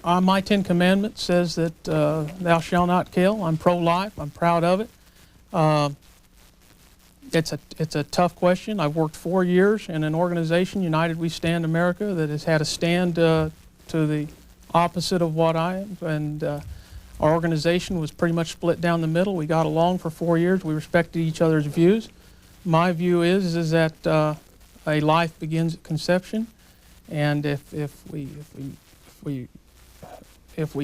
My 10 Commandments says that thou shalt not kill. I'm pro-life. I'm proud of it. It's a tough question. I've worked 4 years in an organization, United We Stand America, that has had a stand to the opposite of what I am. And our organization was pretty much split down the middle. We got along for 4 years. We respected each other's views. My view is that a life begins at conception, and if we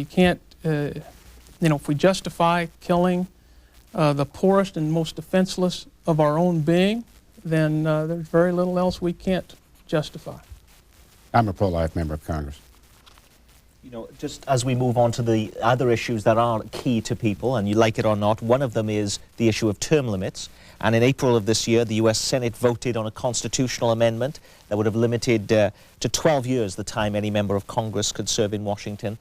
can't, if we justify killing the poorest and most defenseless of our own being, then there's very little else we can't justify. I'm a pro-life member of Congress. You know, just as we move on to the other issues that are key to people, and you like it or not, one of them is the issue of term limits. And in April of this year, the U.S. Senate voted on a constitutional amendment that would have limited to 12 years the time any member of Congress could serve in Washington.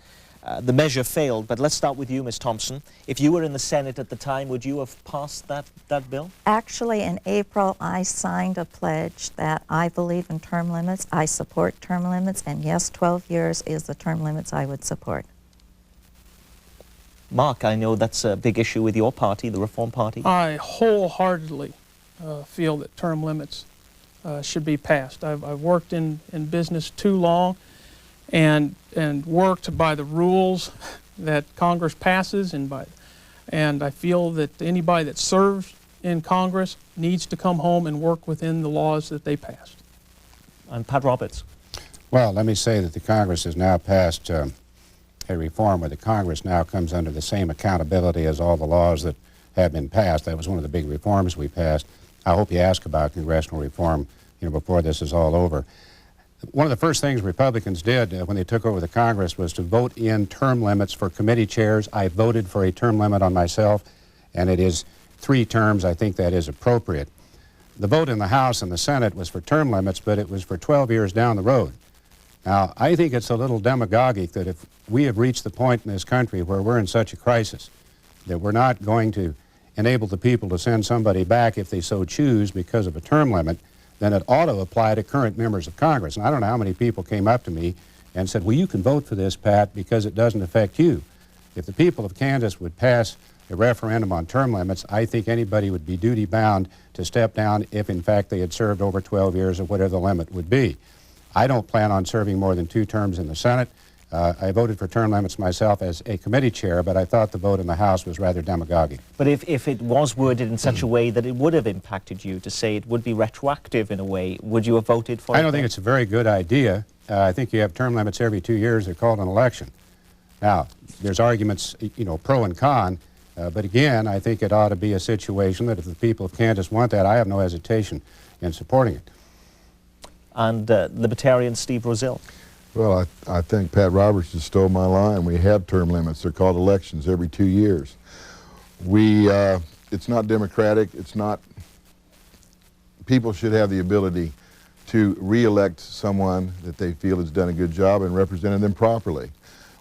The measure failed, but let's start with you, Ms. Thompson. If you were in the Senate at the time, would you have passed that bill? Actually, in April, I signed a pledge that I believe in term limits. I support term limits, and yes, 12 years is the term limits I would support. Mark, I know that's a big issue with your party, the Reform Party. I wholeheartedly feel that term limits should be passed. I've worked in business too long and worked by the rules that Congress passes, and I feel that anybody that serves in Congress needs to come home and work within the laws that they passed. And Pat Roberts. Well, let me say that the Congress has now passed a reform where the Congress now comes under the same accountability as all the laws that have been passed. That was one of the big reforms we passed. I hope you ask about congressional reform, before this is all over. One of the first things Republicans did when they took over the Congress was to vote in term limits for committee chairs. I voted for a term limit on myself, and it is 3 terms. I think that is appropriate. The vote in the House and the Senate was for term limits, but it was for 12 years down the road. Now, I think it's a little demagogic that if we have reached the point in this country where we're in such a crisis that we're not going to enable the people to send somebody back if they so choose because of a term limit, then it ought to apply to current members of Congress. And I don't know how many people came up to me and said, well, you can vote for this, Pat, because it doesn't affect you. If the people of Kansas would pass a referendum on term limits, I think anybody would be duty-bound to step down if, in fact, they had served over 12 years or whatever the limit would be. I don't plan on serving more than 2 terms in the Senate. I voted for term limits myself as a committee chair, but I thought the vote in the House was rather demagogic. But if it was worded in such a way that it would have impacted you, to say it would be retroactive in a way, would you have voted for it? I don't think it's a very good idea. I think you have term limits every 2 years. They're called an election. Now, there's arguments, pro and con, but again, I think it ought to be a situation that if the people of Kansas want that, I have no hesitation in supporting it. And Libertarian Steve Rozelle. Well, I think Pat Roberts just stole my line. We have term limits. They're called elections every 2 years. It's not democratic. It's not. People should have the ability to re-elect someone that they feel has done a good job and represented them properly.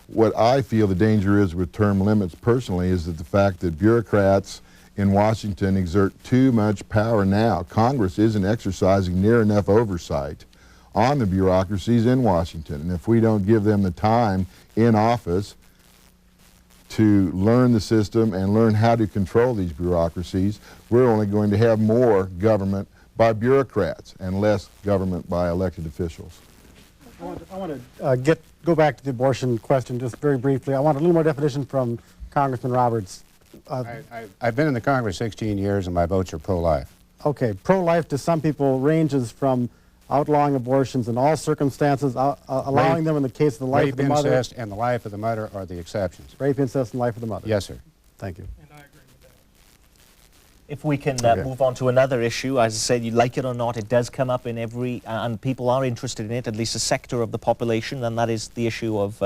What I feel the danger is with term limits personally is that the fact that bureaucrats in Washington exert too much power now. Congress isn't exercising near enough oversight on the bureaucracies in Washington. And if we don't give them the time in office to learn the system and learn how to control these bureaucracies, we're only going to have more government by bureaucrats and less government by elected officials. I want to go back to the abortion question just very briefly. I want a little more definition from Congressman Roberts. I've been in the Congress 16 years and my votes are pro-life. Okay, pro-life to some people ranges from outlawing abortions in all circumstances, allowing them in the case of the life of the mother. Rape, incest, and the life of the mother are the exceptions. Rape, incest, and life of the mother. Yes, sir. Thank you. And I agree with that. If we can move on to another issue, as I said, you like it or not, it does come up in every, and people are interested in it, at least a sector of the population, and that is the issue of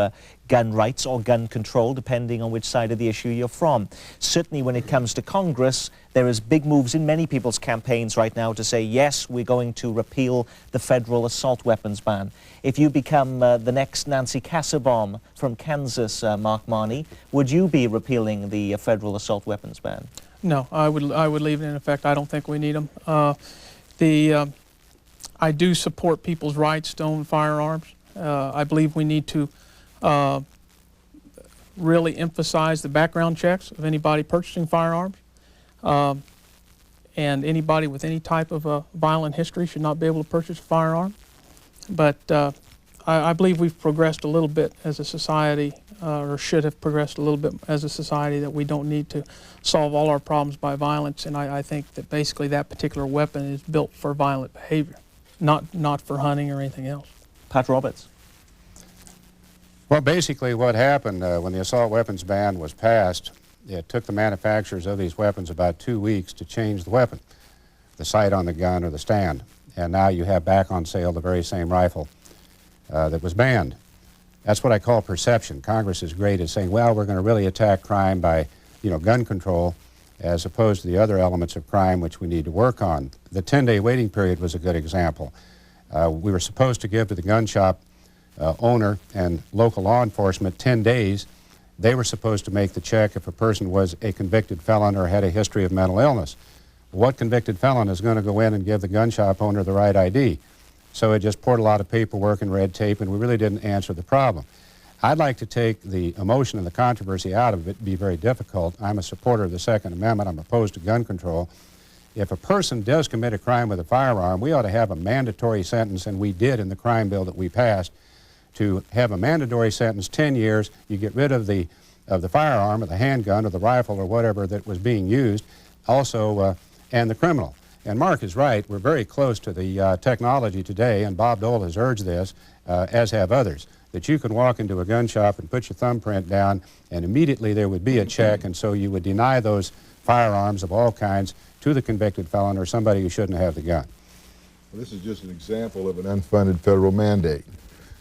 gun rights or gun control, depending on which side of the issue you're from. Certainly when it comes to Congress, there is big moves in many people's campaigns right now to say, yes, we're going to repeal the federal assault weapons ban. If you become the next Nancy Kassebaum from Kansas, Mark Marney, would you be repealing the federal assault weapons ban? No, I would leave it in effect. I don't think we need them. I do support people's rights to own firearms. I believe we need to really emphasize the background checks of anybody purchasing firearms. And anybody with any type of a violent history should not be able to purchase a firearm. But I believe we've progressed a little bit as a society, or should have progressed a little bit as a society, that we don't need to solve all our problems by violence. And I think that basically that particular weapon is built for violent behavior, not for hunting or anything else. Pat Roberts. Well, basically what happened when the assault weapons ban was passed, it took the manufacturers of these weapons about 2 weeks to change the weapon, the sight on the gun or the stand. And now you have back on sale the very same rifle that was banned. That's what I call perception. Congress is great at saying, well, we're going to really attack crime by, gun control, as opposed to the other elements of crime which we need to work on. The 10-day waiting period was a good example. We were supposed to give to the gun shop owner and local law enforcement 10 days. They were supposed to make the check if a person was a convicted felon or had a history of mental illness. What convicted felon is going to go in and give the gun shop owner the right ID? So it just poured a lot of paperwork and red tape, and we really didn't answer the problem. I'd like to take the emotion and the controversy out of it. It'd be very difficult. I'm a supporter of the Second Amendment. I'm opposed to gun control. If a person does commit a crime with a firearm, we ought to have a mandatory sentence, and we did in the crime bill that we passed, to have a mandatory sentence, 10 years. You get rid of the firearm or the handgun or the rifle or whatever that was being used, also, and the criminal. And Mark is right. We're very close to the technology today, and Bob Dole has urged this, as have others, that you can walk into a gun shop and put your thumbprint down, and immediately there would be a check, and so you would deny those firearms of all kinds to the convicted felon or somebody who shouldn't have the gun. Well, this is just an example of an unfunded federal mandate.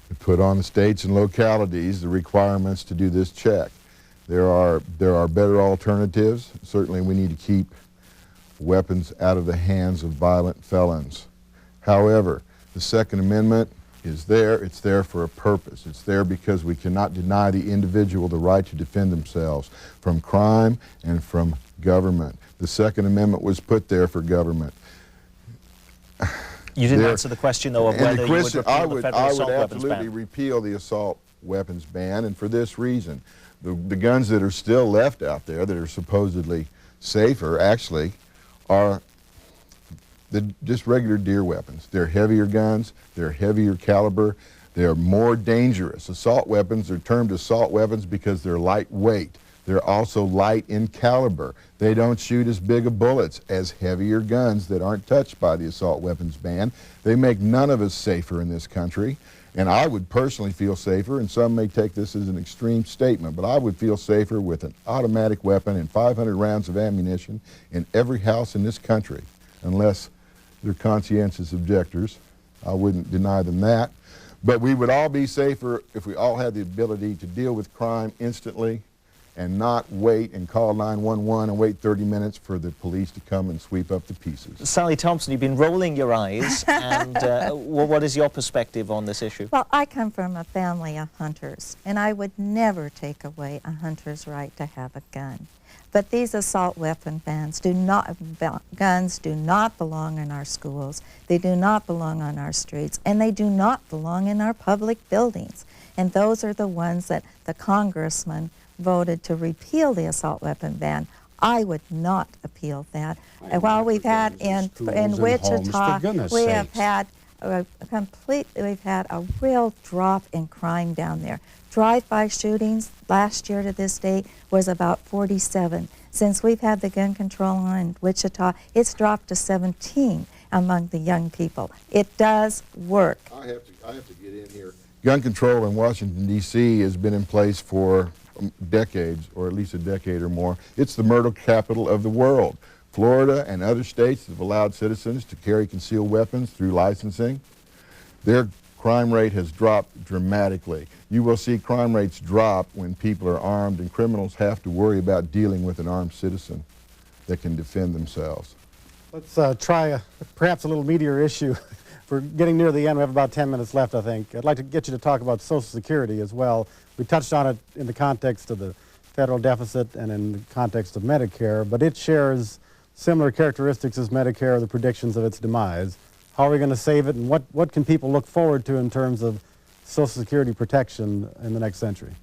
We put on the states and localities the requirements to do this check. There are better alternatives. Certainly we need to keep weapons out of the hands of violent felons. However, the Second Amendment is there. It's there for a purpose. It's there because we cannot deny the individual the right to defend themselves from crime and from government. The Second Amendment was put there for government. You didn't answer the question, though, of whether you would repeal the federal assault weapons ban. I would absolutely repeal the assault weapons ban, and for this reason. The guns that are still left out there that are supposedly safer actually are just regular deer weapons. They're heavier guns, they're heavier caliber, they're more dangerous. Assault weapons are termed assault weapons because they're lightweight. They're also light in caliber. They don't shoot as big of bullets as heavier guns that aren't touched by the assault weapons ban. They make none of us safer in this country. And I would personally feel safer, and some may take this as an extreme statement, but I would feel safer with an automatic weapon and 500 rounds of ammunition in every house in this country, unless they're conscientious objectors. I wouldn't deny them that. But we would all be safer if we all had the ability to deal with crime instantly and not wait and call 911 and wait 30 minutes for the police to come and sweep up the pieces. Sally Thompson, you've been rolling your eyes, and what is your perspective on this issue? Well, I come from a family of hunters, and I would never take away a hunter's right to have a gun. But these assault weapon bans guns do not belong in our schools, they do not belong on our streets, and they do not belong in our public buildings. And those are the ones that the congressman voted to repeal the assault weapon ban. I would not appeal that. And while we've had in Wichita, we have had we've had a real drop in crime down there. Drive-by shootings last year to this date was about 47. Since we've had the gun control on in Wichita, it's dropped to 17 among the young people. It does work. I have to get in here. Gun control in Washington, D.C. has been in place for decades, or at least a decade or more. It's the murder capital of the world. Florida and other states have allowed citizens to carry concealed weapons through licensing. Their crime rate has dropped dramatically. You will see crime rates drop when people are armed and criminals have to worry about dealing with an armed citizen that can defend themselves. Let's try perhaps a little meatier issue. We're getting near the end. We have about 10 minutes left, I think. I'd like to get you to talk about Social Security as well. We touched on it in the context of the federal deficit and in the context of Medicare, but it shares similar characteristics as Medicare, the predictions of its demise. How are we going to save it, and what can people look forward to in terms of Social Security protection in the next century?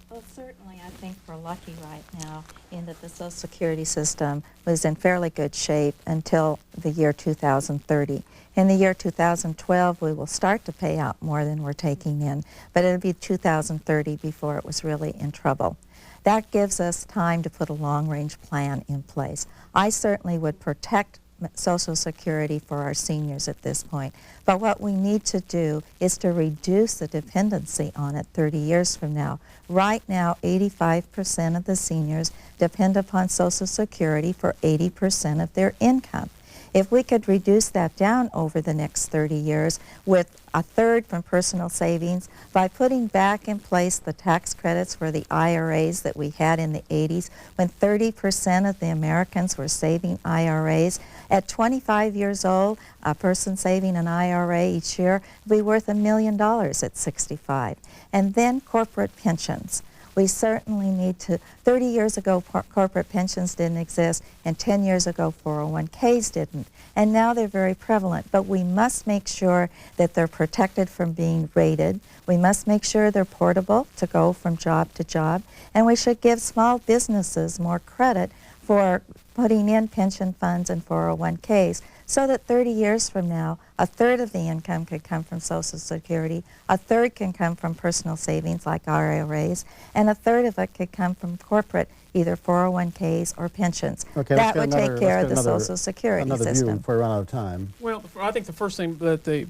Well, certainly I think we're lucky right now in that the Social Security system was in fairly good shape until the year 2030. In the year 2012, we will start to pay out more than we're taking in, but it'll be 2030 before it was really in trouble. That gives us time to put a long-range plan in place. I certainly would protect Social Security for our seniors at this point, but what we need to do is to reduce the dependency on it 30 years from now. Right now, 85% of the seniors depend upon Social Security for 80% of their income. If we could reduce that down over the next 30 years with a third from personal savings by putting back in place the tax credits for the IRAs that we had in the 80s when 30% of the Americans were saving IRAs. At 25 years old, a person saving an IRA each year would be worth $1 million at 65. And then corporate pensions. We certainly need to, 30 years ago corporate pensions didn't exist, and 10 years ago 401ks didn't. And now they're very prevalent, but we must make sure that they're protected from being raided. We must make sure they're portable to go from job to job, and we should give small businesses more credit for putting in pension funds and 401ks so that 30 years from now, a third of the income could come from Social Security, a third can come from personal savings like IRAs, and a third of it could come from corporate, either 401ks or pensions. Okay, that would take care of the Social Security system. View before we run out of time. Well, I think the first thing that the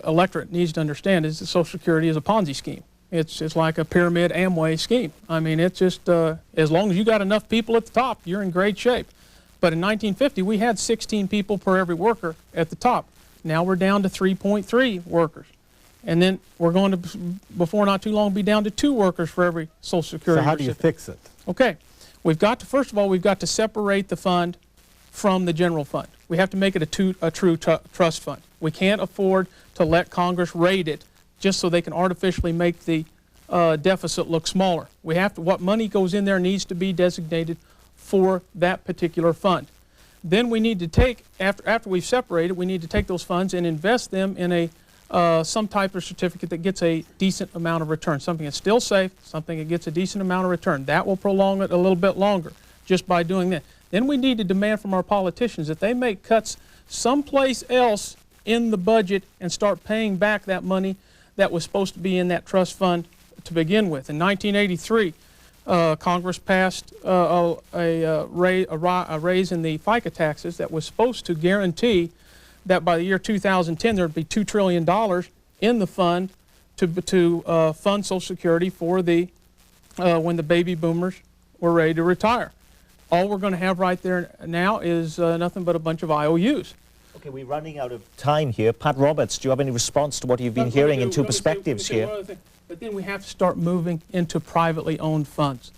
electorate needs to understand is that Social Security is a Ponzi scheme. It's like a pyramid Amway scheme. I mean, it's just, as long as you got enough people at the top, you're in great shape. But in 1950, we had 16 people per every worker at the top. Now we're down to 3.3 workers. And then we're going to, before not too long, be down to 2 workers for every Social Security So how do you fix it? Okay. We've got to, first of all, we've got to separate the fund from the general fund. We have to make it a true trust fund. We can't afford to let Congress raid it just so they can artificially make the deficit look smaller. We have to, what money goes in there needs to be designated for that particular fund. Then we need to take, after we've separated, we need to take those funds and invest them in a some type of certificate that gets a decent amount of return, something that's still safe, something that gets a decent amount of return. That will prolong it a little bit longer just by doing that. Then we need to demand from our politicians that they make cuts someplace else in the budget and start paying back that money that was supposed to be in that trust fund to begin with. In 1983, Congress passed a raise in the FICA taxes that was supposed to guarantee that by the year 2010 there would be $2 trillion in the fund to fund Social Security for the when the baby boomers were ready to retire. All we're going to have right there now is nothing but a bunch of IOUs. Okay, we're running out of time here. Pat Roberts, do you have any response to what you've been hearing in two perspectives here? But then we have to start moving into privately owned funds.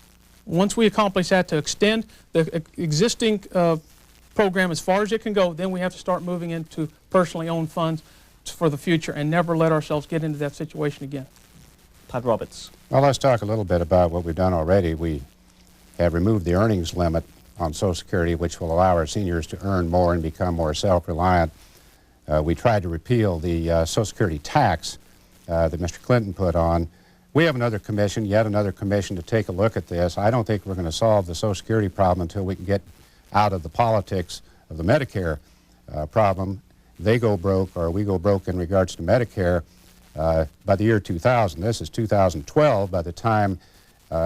Once we accomplish that, to extend the existing program as far as it can go, then we have to start moving into personally owned funds for the future and never let ourselves get into that situation again. Pat Roberts. Well, let's talk a little bit about what we've done already. We have removed the earnings limit on Social Security, which will allow our seniors to earn more and become more self-reliant. We tried to repeal the Social Security tax that Mr. Clinton put on. We have another commission, yet another commission, to take a look at this. I don't think we're going to solve the Social Security problem until we can get out of the politics of the Medicare problem. They go broke, or we go broke in regards to Medicare by the year 2000. This is 2012 by the time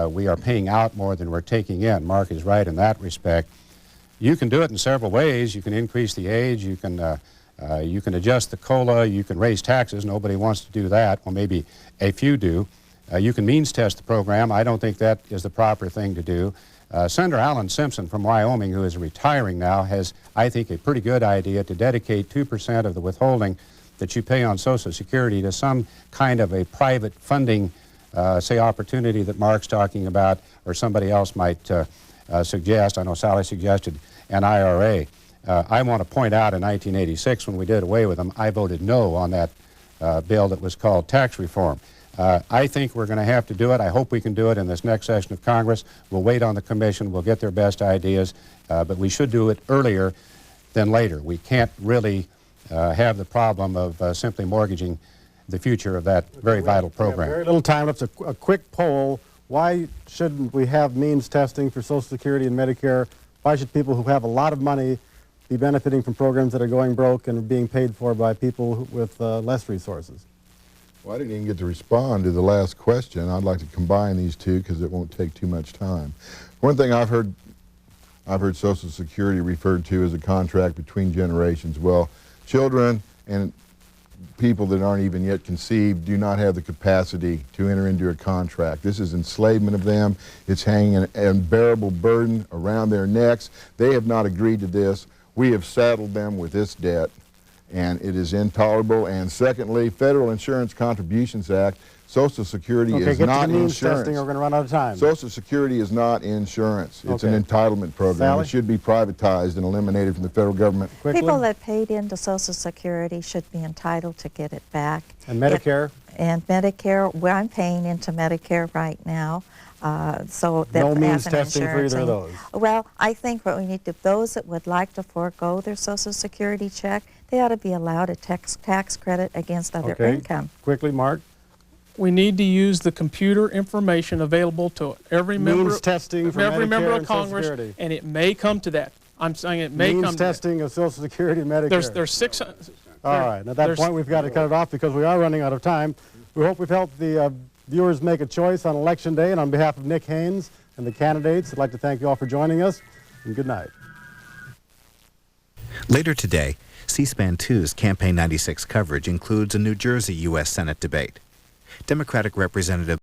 we are paying out more than we're taking in. Mark is right in that respect. You can do it in several ways. You can increase the age, you can adjust the COLA, you can raise taxes. Nobody wants to do that. Well, maybe a few do. You can means test the program. I don't think that is the proper thing to do. Senator Alan Simpson from Wyoming, who is retiring now, has, I think, a pretty good idea to dedicate 2% of the withholding that you pay on Social Security to some kind of a private funding, say, opportunity that Mark's talking about, or somebody else might suggest. I know Sally suggested an IRA. I want to point out in 1986, when we did away with them, I voted no on that bill that was called tax reform. I think we're going to have to do it. I hope we can do it in this next session of Congress. We'll wait on the commission. We'll get their best ideas. But we should do it earlier than later. We can't really have the problem of simply mortgaging the future of that very vital program. Very little time left. A quick poll. Why shouldn't we have means testing for Social Security and Medicare? Why should people who have a lot of money be benefiting from programs that are going broke and being paid for by people with less resources? Well, I didn't even get to respond to the last question. I'd like to combine these two because it won't take too much time. One thing I've heard Social Security referred to as a contract between generations. Well, children and people that aren't even yet conceived do not have the capacity to enter into a contract. This is enslavement of them. It's hanging an unbearable burden around their necks. They have not agreed to this. We have saddled them with this debt, and it is intolerable. And secondly, Federal Insurance Contributions Act, Social Security Okay, is get not to the means insurance. testing or we're going to run out of time. Social Security is not insurance. It's Okay. an entitlement program. Sally? It should be privatized and eliminated from the federal government. Quickly. People that paid into Social Security should be entitled to get it back. And Medicare? And Medicare, well, I'm paying into Medicare right now. So that No means as an testing for insurance either of thing. those. Well, I think what we need to, those that would like to forego their Social Security check, they ought to be allowed a tax credit against other Okay. income. Quickly, Mark. We need to use the computer information available to every member, Means testing for every member Medicare of and Social Congress, Security. and it may come to that. I'm saying it may Means come to that. testing of Social Security and Medicare. There's 6. All right. At that point, we've got to cut it off because we are running out of time. We hope we've helped the viewers make a choice on Election Day. And on behalf of Nick Haynes and the candidates, I'd like to thank you all for joining us. And good night. Later today, C-SPAN 2's Campaign 96 coverage includes a New Jersey U.S. Senate debate. Democratic Representative